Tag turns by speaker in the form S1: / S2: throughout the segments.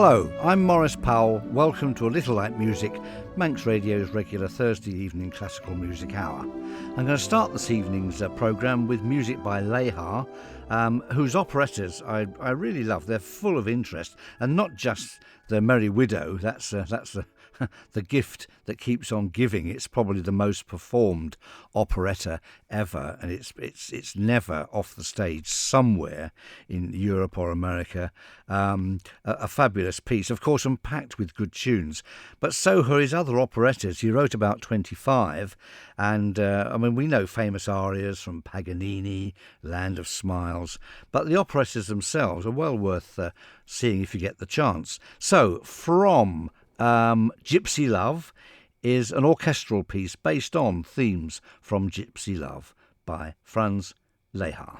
S1: Hello, I'm Maurice Powell. Welcome to A Little Like Music, Manx Radio's regular Thursday evening classical music hour. I'm going to start this evening's programme with music by Lehar, whose operettas I really love. They're full of interest, and not just The Merry Widow. That's the gift that keeps on giving. It's probably the most performed operetta ever, and it's never off the stage somewhere in Europe or America. A fabulous piece, of course, and packed with good tunes. But so are his other operettas. He wrote about 25, and we know famous arias from Paganini, Land of Smiles, but the operettas themselves are well worth seeing if you get the chance. So, from Gypsy Love is an orchestral piece based on themes from Gypsy Love by Frank Lehar.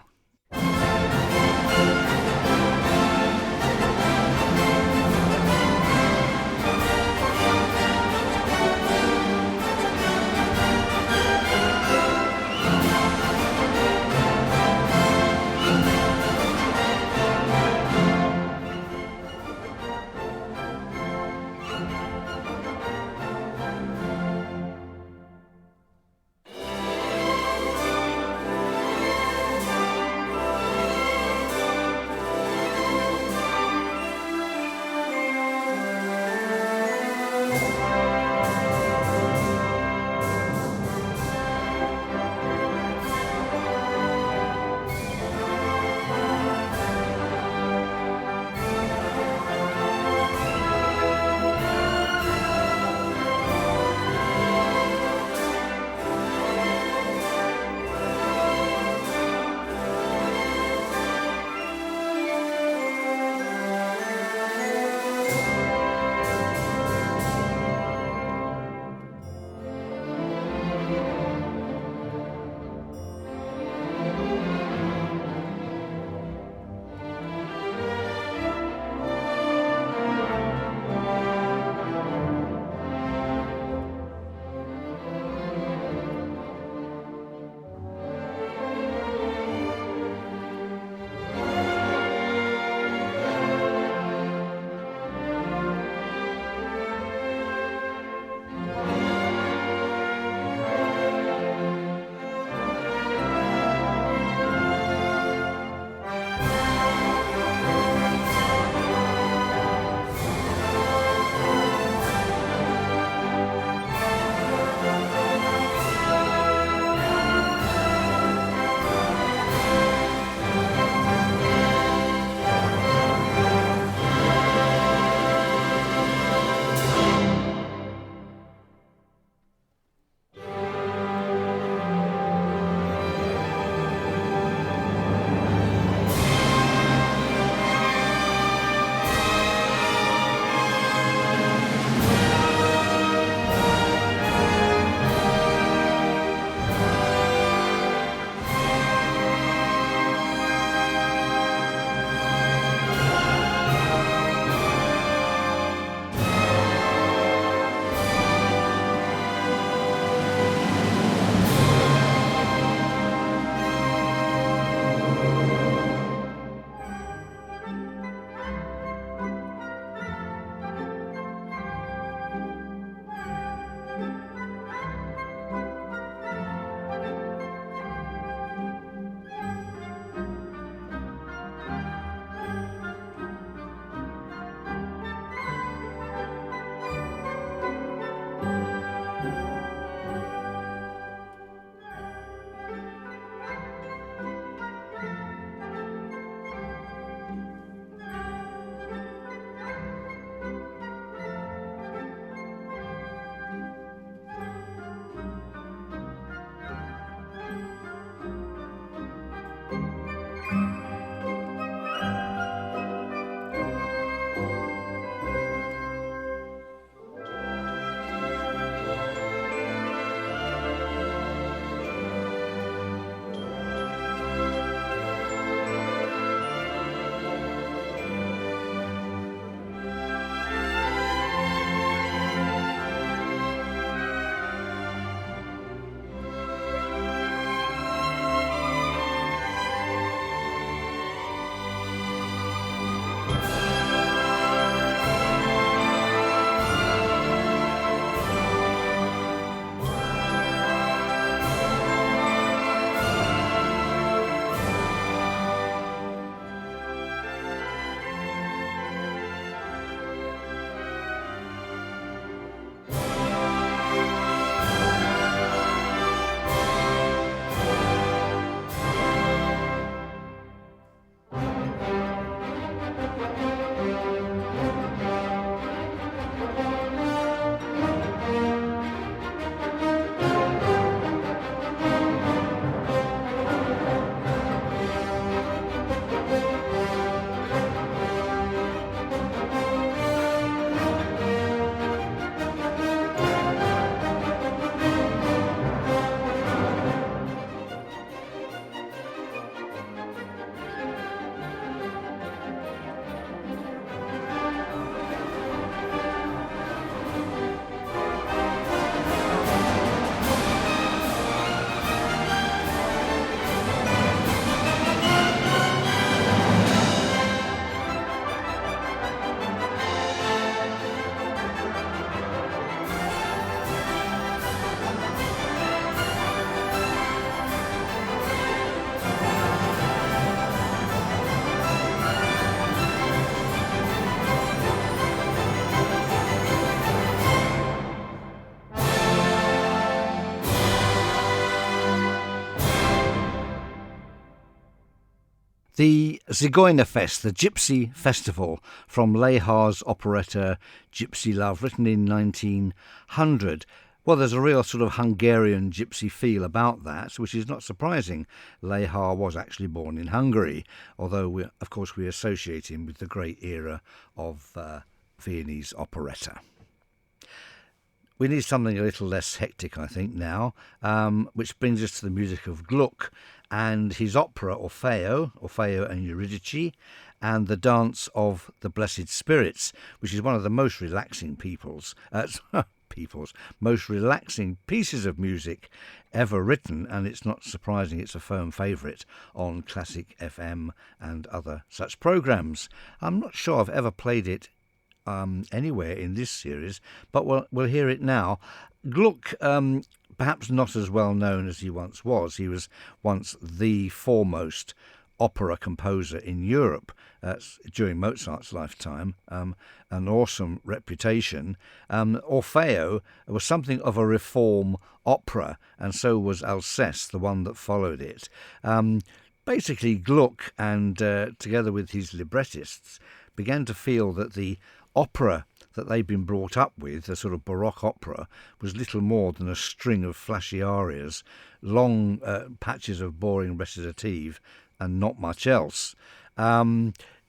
S1: The Zigeunerfest, the Gypsy Festival, from Lehar's operetta Gypsy Love, written in 1900. Well, there's a real sort of Hungarian gypsy feel about that, which is not surprising. Lehar was actually born in Hungary, although, of course, we associate him with the great era of Viennese operetta. We need something a little less hectic, I think, now, which brings us to the music of Gluck and his opera Orfeo and Eurydice, and the Dance of the Blessed Spirits, which is one of the most relaxing most relaxing pieces of music ever written, and it's not surprising it's a firm favourite on Classic FM and other such programmes. I'm not sure I've ever played it anywhere in this series, but we'll hear it now. Gluck, perhaps not as well known as he once was. He was once the foremost opera composer in Europe during Mozart's lifetime, an awesome reputation. Orfeo was something of a reform opera, and so was Alceste, the one that followed it. Basically, Gluck, and together with his librettists, began to feel that the opera that they'd been brought up with, a sort of Baroque opera, was little more than a string of flashy arias, long patches of boring recitative, and not much else.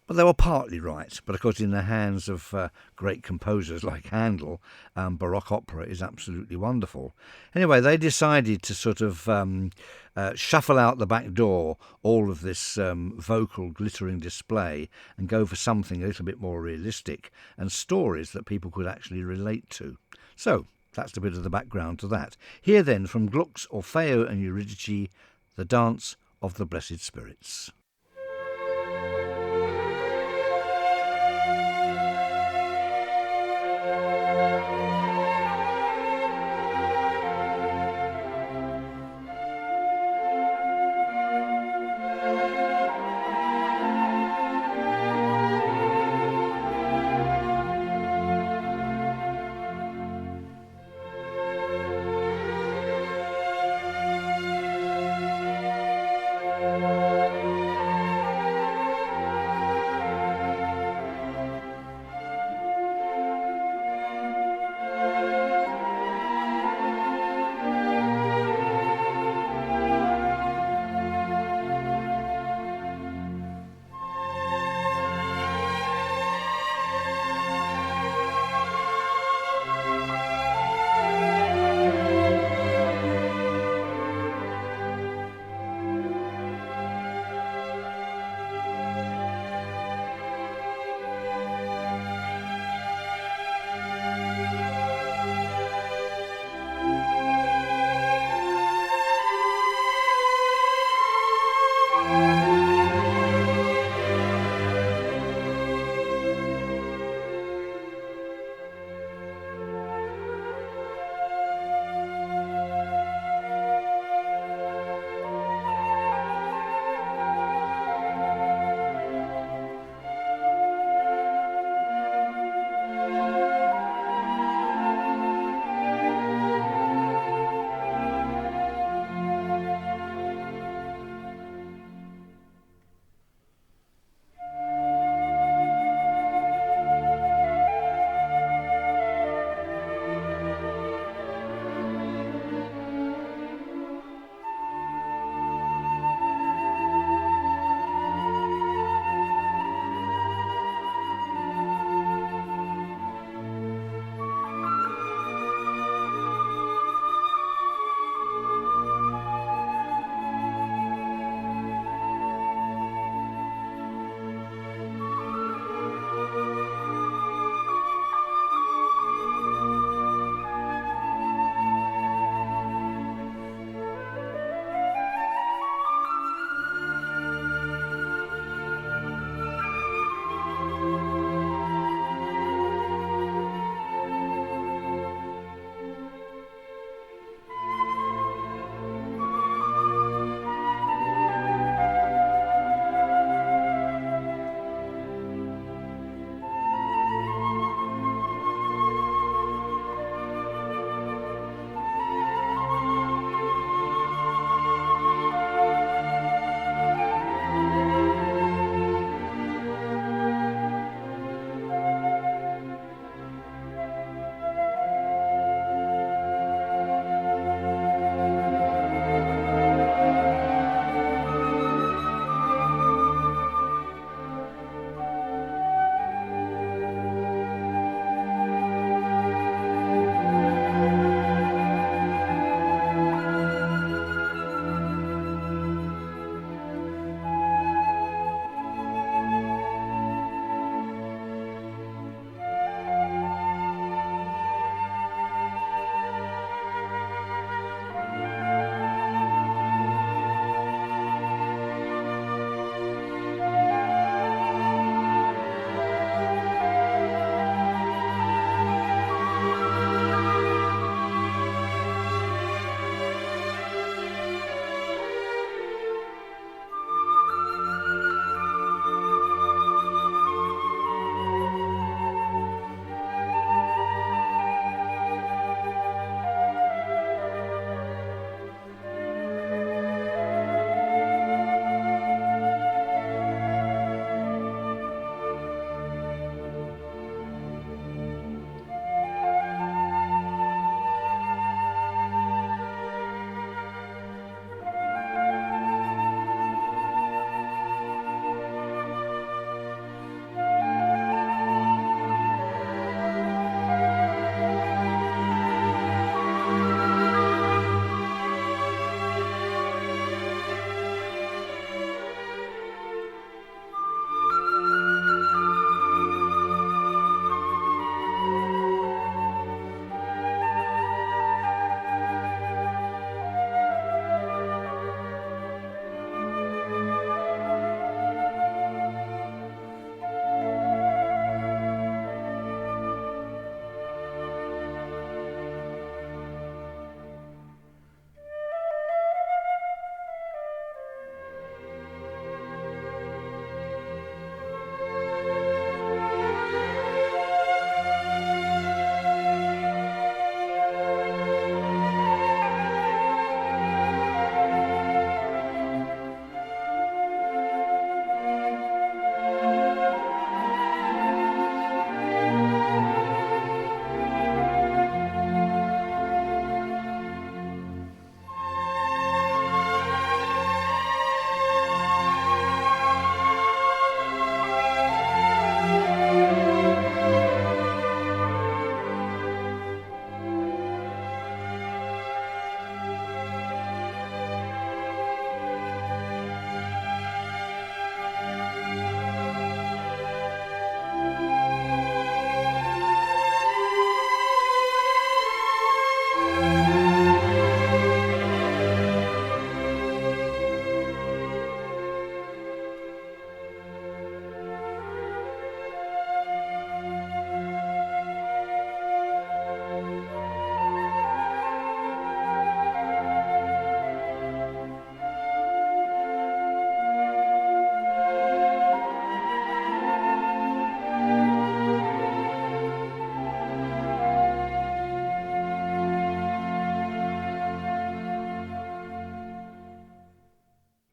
S1: But they were partly right. But of course, in the hands of great composers like Handel, Baroque opera is absolutely wonderful. Anyway, they decided to sort of shuffle out the back door all of this vocal glittering display and go for something a little bit more realistic and stories that people could actually relate to. So that's a bit of the background to that. Here then, from Gluck's Orfeo and Eurydice, the Dance of the Blessed Spirits.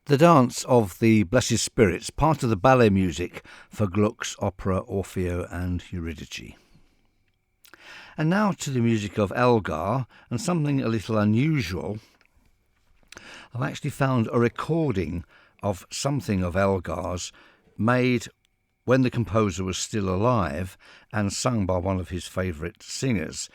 S1: The Dance of the Blessed Spirits, part of the ballet music for Gluck's opera Orfeo and Eurydice. And now to the music of Elgar, and something a little unusual. I've actually found a recording of something of Elgar's made when the composer was still alive and sung by one of his favourite singers.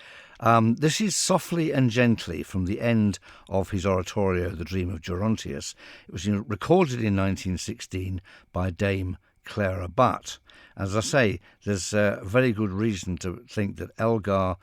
S1: This is Softly and Gently from the end of his oratorio, The Dream of Gerontius. It was recorded in 1916 by Dame Clara Butt. As I say, there's a very good reason to think that Elgar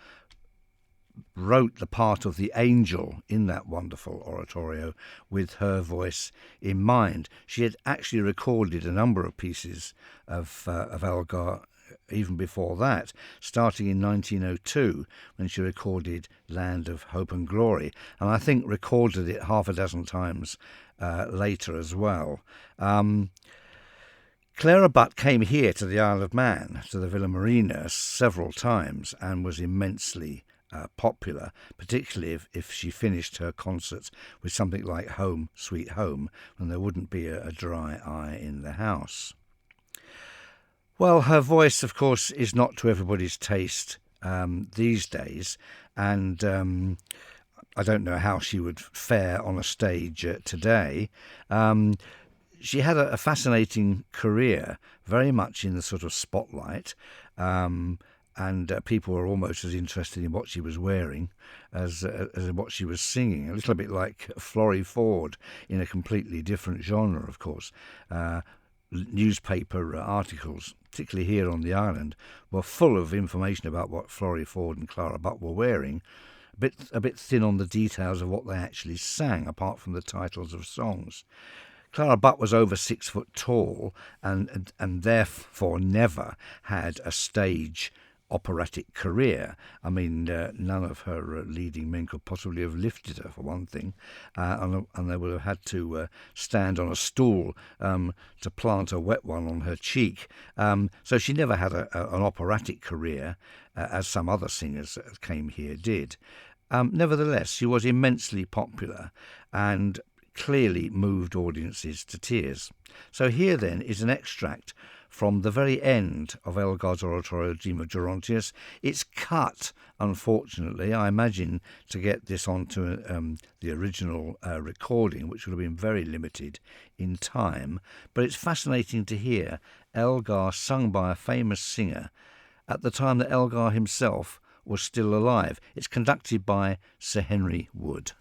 S1: wrote the part of the angel in that wonderful oratorio with her voice in mind. She had actually recorded a number of pieces of Elgar even before that, starting in 1902 when she recorded Land of Hope and Glory, and I think recorded it half a dozen times later as well. Clara Butt came here to the Isle of Man, to the Villa Marina, several times and was immensely popular, particularly if she finished her concerts with something like Home Sweet Home, when there wouldn't be a dry eye in the house. Well, her voice, of course, is not to everybody's taste these days, and I don't know how she would fare on a stage today. She had a fascinating career, very much in the sort of spotlight, and people were almost as interested in what she was wearing as what she was singing. A little bit like Florrie Ford in a completely different genre, of course. Newspaper articles, particularly here on the island, were full of information about what Florrie Ford and Clara Butt were wearing, a bit thin on the details of what they actually sang, apart from the titles of songs. Clara Butt was over 6 foot tall and therefore never had a stage operatic career. I mean, none of her leading men could possibly have lifted her, for one thing, and they would have had to stand on a stool to plant a wet one on her cheek. So she never had an operatic career, as some other singers that came here did. Nevertheless, she was immensely popular and clearly moved audiences to tears. So here then is an extract from the very end of Elgar's oratorio, Dream of Gerontius. It's cut, unfortunately, I imagine, to get this onto the original recording, which would have been very limited in time. But it's fascinating to hear Elgar sung by a famous singer at the time that Elgar himself was still alive. It's conducted by Sir Henry Wood.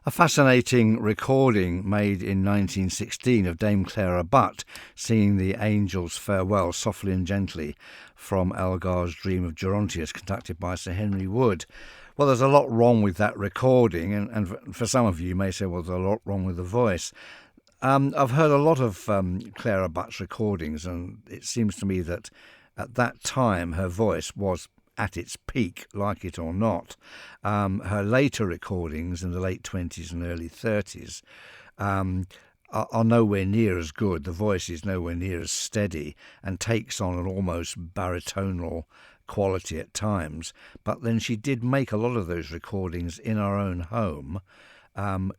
S1: A fascinating recording made in 1916 of Dame Clara Butt singing the Angel's Farewell softly and gently from Elgar's Dream of Gerontius, conducted by Sir Henry Wood. Well, there's a lot wrong with that recording, and for some of you may say, well, there's a lot wrong with the voice. I've heard a lot of Clara Butt's recordings, and it seems to me that at that time her voice was at its peak, like it or not. Her later recordings in the late 20s and early 30s are nowhere near as good. The voice is nowhere near as steady and takes on an almost baritonal quality at times. But then she did make a lot of those recordings in her own home,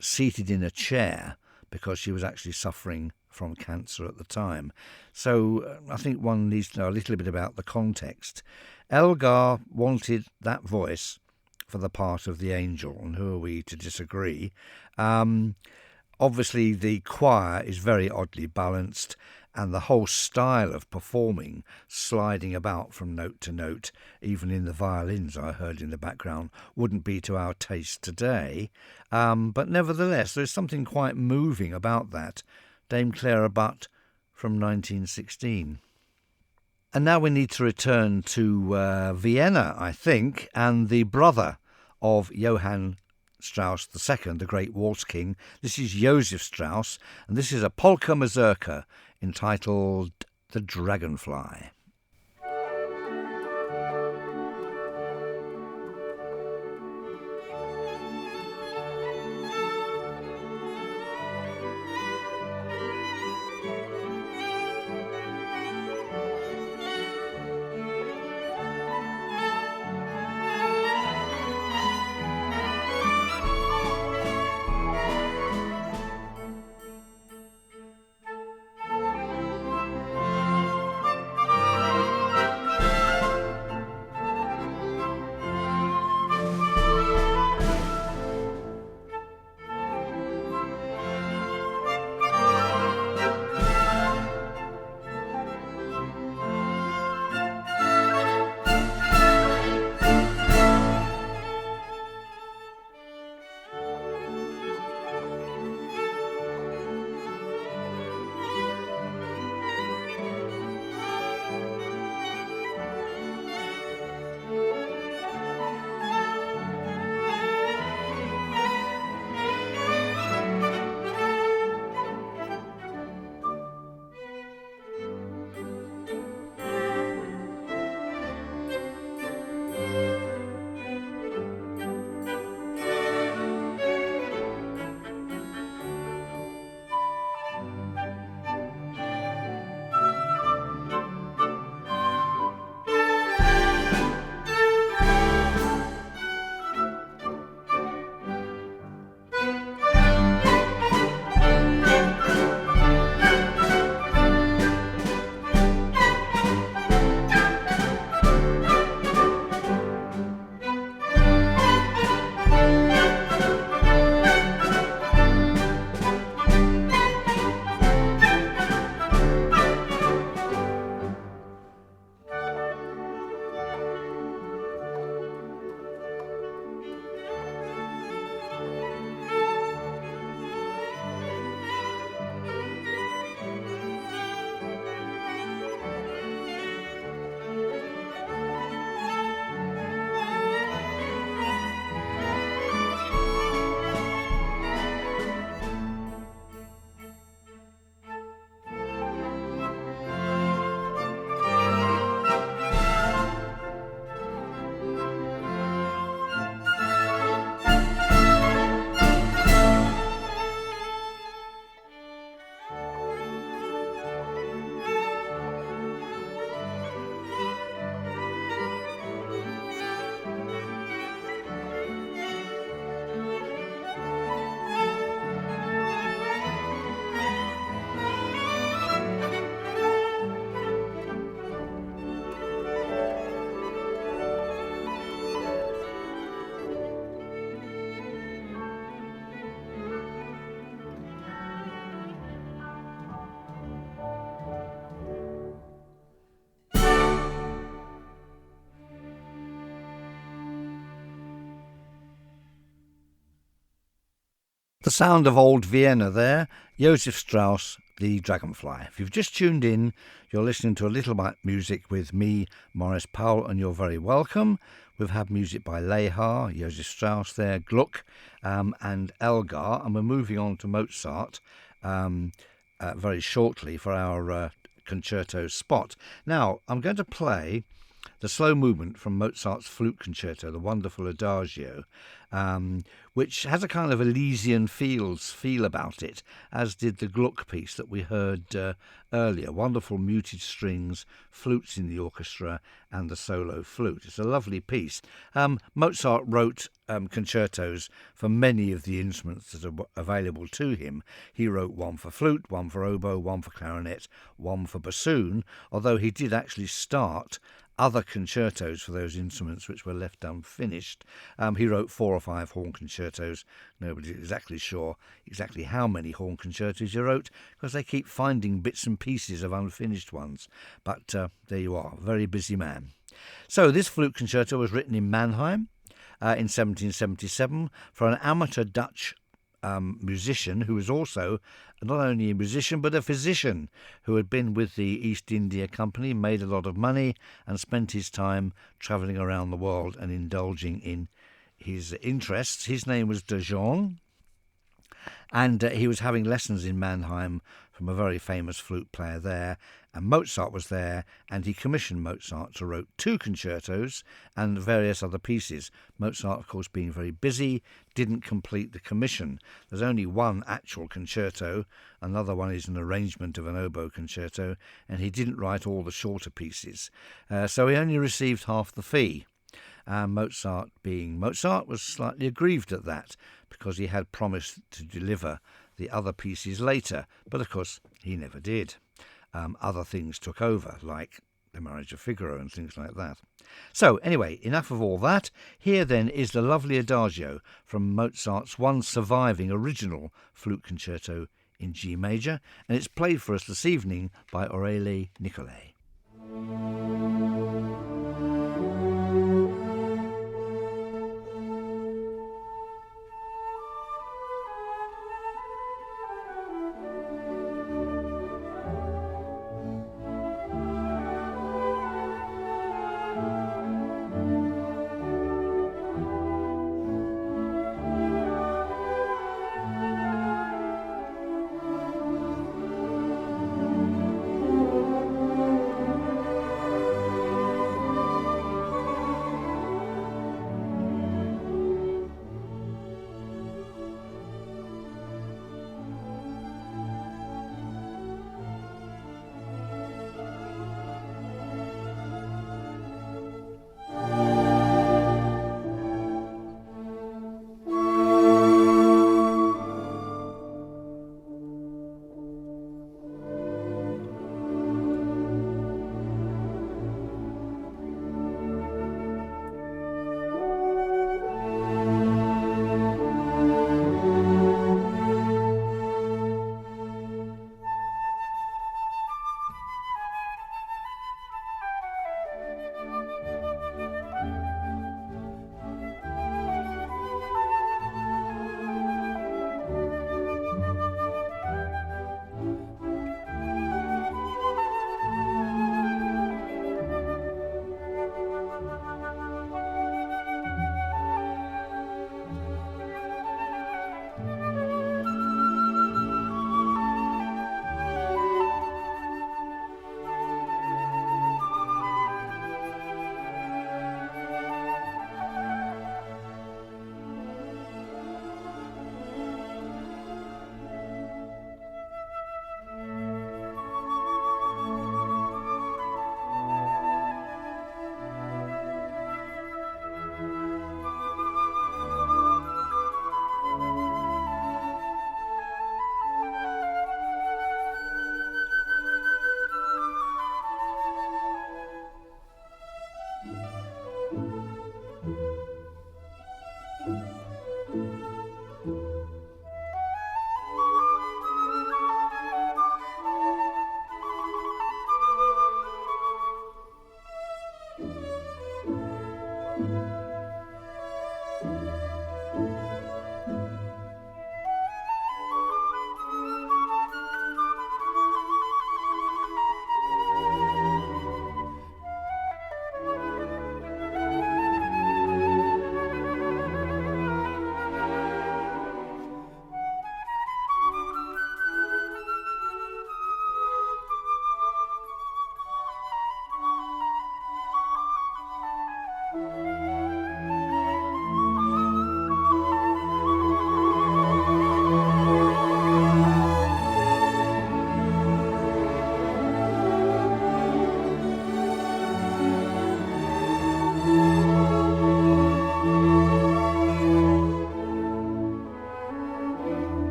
S1: seated in a chair, because she was actually suffering from cancer at the time. So I think one needs to know a little bit about the context. Elgar wanted that voice for the part of the angel, and who are we to disagree? Obviously, the choir is very oddly balanced, and the whole style of performing, sliding about from note to note, even in the violins I heard in the background, wouldn't be to our taste today. But nevertheless, there's something quite moving about that. Dame Clara Butt from 1916. And now we need to return to Vienna, I think, and the brother of Johann Strauss II, the great waltz king. This is Josef Strauss, and this is a polka mazurka entitled The Dragonfly. The sound of old Vienna there, Joseph Strauss, The Dragonfly. If you've just tuned in, you're listening to A Little Bit Music with me, Maurice Powell, and you're very welcome. We've had music by Lehar, Joseph Strauss there, Gluck, and Elgar, and we're moving on to Mozart very shortly for our concerto spot. Now, I'm going to play the slow movement from Mozart's flute concerto, the wonderful Adagio, which has a kind of Elysian feel about it, as did the Gluck piece that we heard earlier. Wonderful muted strings, flutes in the orchestra, and the solo flute. It's a lovely piece. Mozart wrote concertos for many of the instruments that are available to him. He wrote one for flute, one for oboe, one for clarinet, one for bassoon, although he did actually start other concertos for those instruments which were left unfinished. He wrote 4 or 5 horn concertos. Nobody's exactly sure exactly how many horn concertos he wrote, because they keep finding bits and pieces of unfinished ones. But there you are, very busy man. So this flute concerto was written in Mannheim in 1777 for an amateur Dutch musician who was also not only a musician but a physician, who had been with the East India Company, made a lot of money, and spent his time travelling around the world and indulging in his interests. His name was De Jong, and he was having lessons in Mannheim from a very famous flute player there, and Mozart was there, and he commissioned Mozart to write 2 concertos and various other pieces. Mozart, of course, being very busy, didn't complete the commission. There's only one actual concerto, another one is an arrangement of an oboe concerto, and he didn't write all the shorter pieces. So he only received half the fee. Mozart, being Mozart, was slightly aggrieved at that, because he had promised to deliver the other pieces later, but of course he never did. Other things took over, like The Marriage of Figaro and things like that. So anyway, enough of all that. Here then is the lovely Adagio from Mozart's one surviving original flute concerto in G major, and it's played for us this evening by Aurélie Nicolai.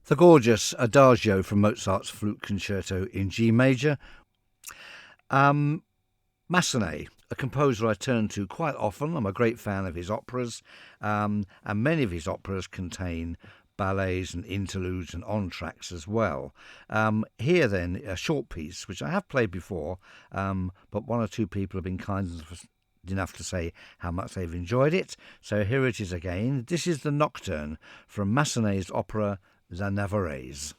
S1: The gorgeous Adagio from Mozart's Flute Concerto in G major. Massenet, a composer I turn to quite often. I'm a great fan of his operas, and many of his operas contain ballets and interludes and entr'actes as well. Here then, a short piece, which I have played before, but one or two people have been kind enough to say how much they've enjoyed it. So here it is again. This is the Nocturne from Massenet's opera La Navarrese.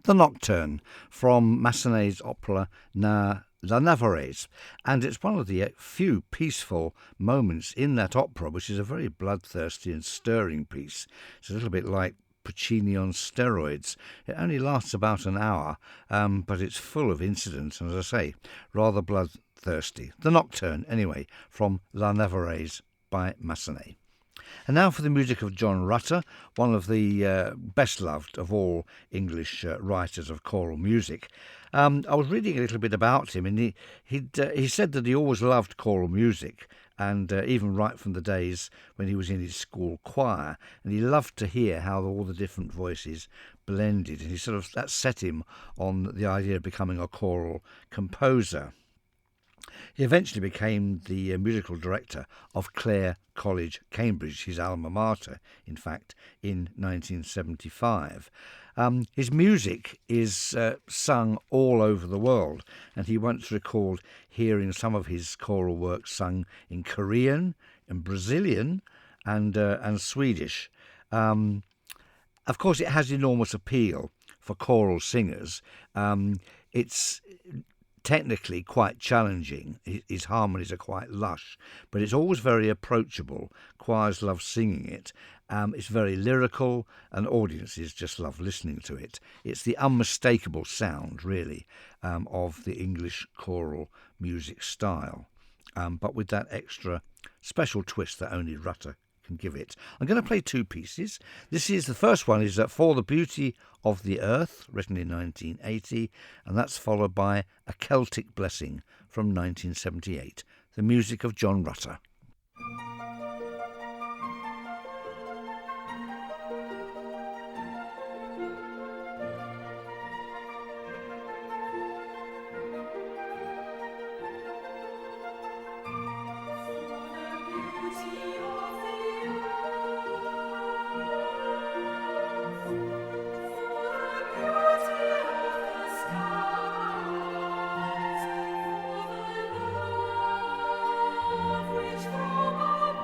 S1: The Nocturne from Massenet's opera La Navarrese, and it's one of the few peaceful moments in that opera, which is a very bloodthirsty and stirring piece. It's a little bit like Puccini on steroids. It only lasts about an hour, but it's full of incidents, and as I say, rather bloodthirsty. The Nocturne, anyway, from La Navarrese by Massenet. And now for the music of John Rutter, one of the best loved of all English writers of choral music. I was reading a little bit about him, and he said that he always loved choral music, and even right from the days when he was in his school choir, and he loved to hear how all the different voices blended, and that set him on the idea of becoming a choral composer. He eventually became the musical director of Clare College, Cambridge, his alma mater, in fact, in 1975. His music is sung all over the world, and he once recalled hearing some of his choral works sung in Korean, in Brazilian, and Swedish. Of course, it has enormous appeal for choral singers. It's technically quite challenging. His harmonies are quite lush, but it's always very approachable. Choirs love singing it. It's very lyrical, and audiences just love listening to it. It's the unmistakable sound, really, of the English choral music style, but with that extra special twist that only Rutter can give it. I'm going to play two pieces. The first one is For the Beauty of the Earth, written in 1980, and that's followed by A Celtic Blessing from 1978, the music of John Rutter.
S2: Which from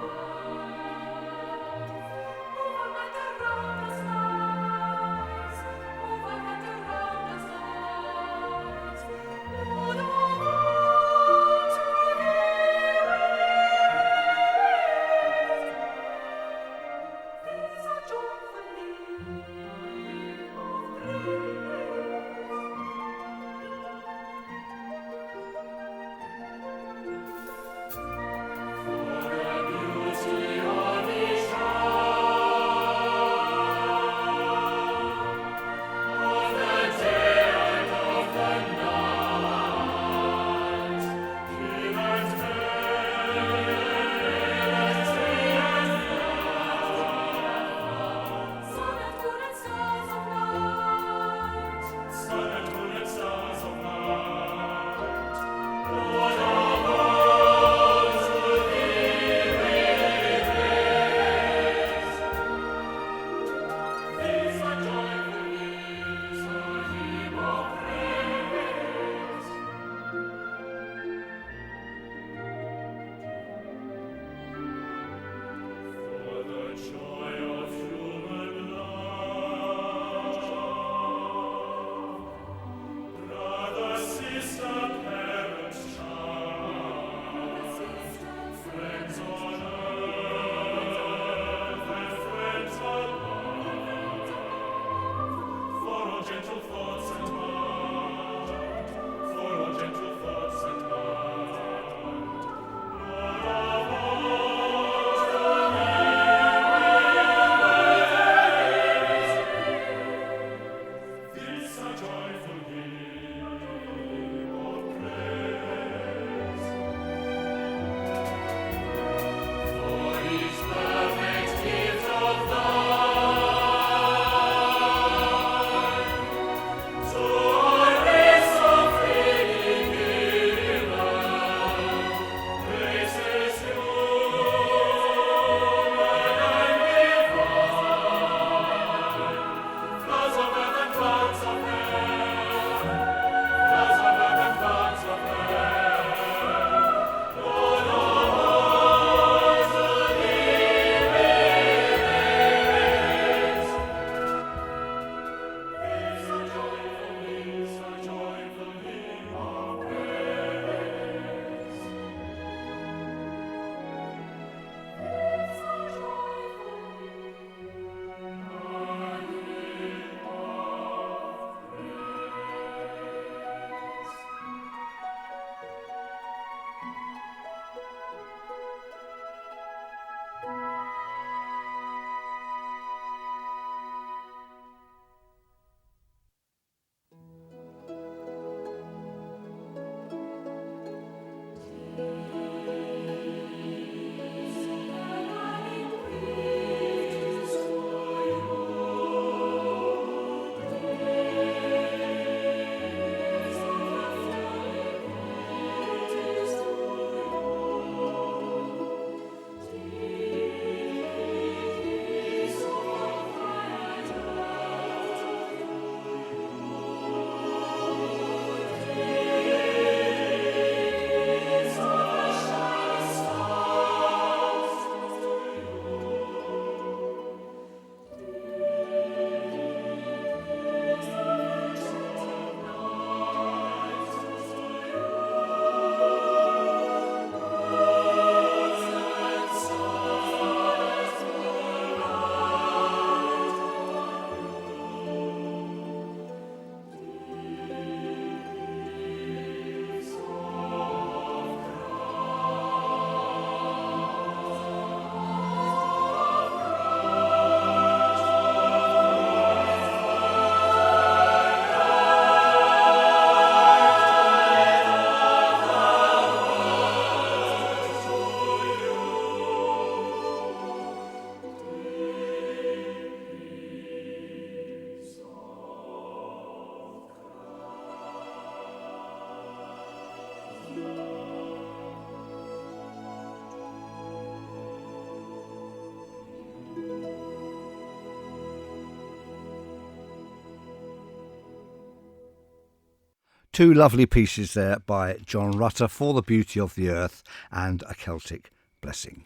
S1: Two lovely pieces there by John Rutter, For the Beauty of the Earth and A Celtic Blessing.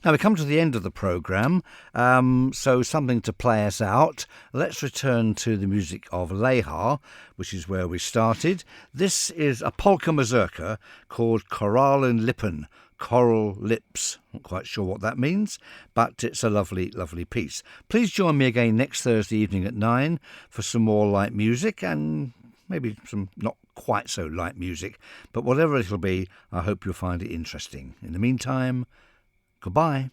S1: Now we come to the end of the programme, so something to play us out. Let's return to the music of Lehar, which is where we started. This is a polka mazurka called Koralen Lippen, Coral Lips. Not quite sure what that means, but it's a lovely, lovely piece. Please join me again next Thursday evening at 9 for some more light music and maybe some not quite so light music, but whatever it'll be, I hope you'll find it interesting. In the meantime, goodbye.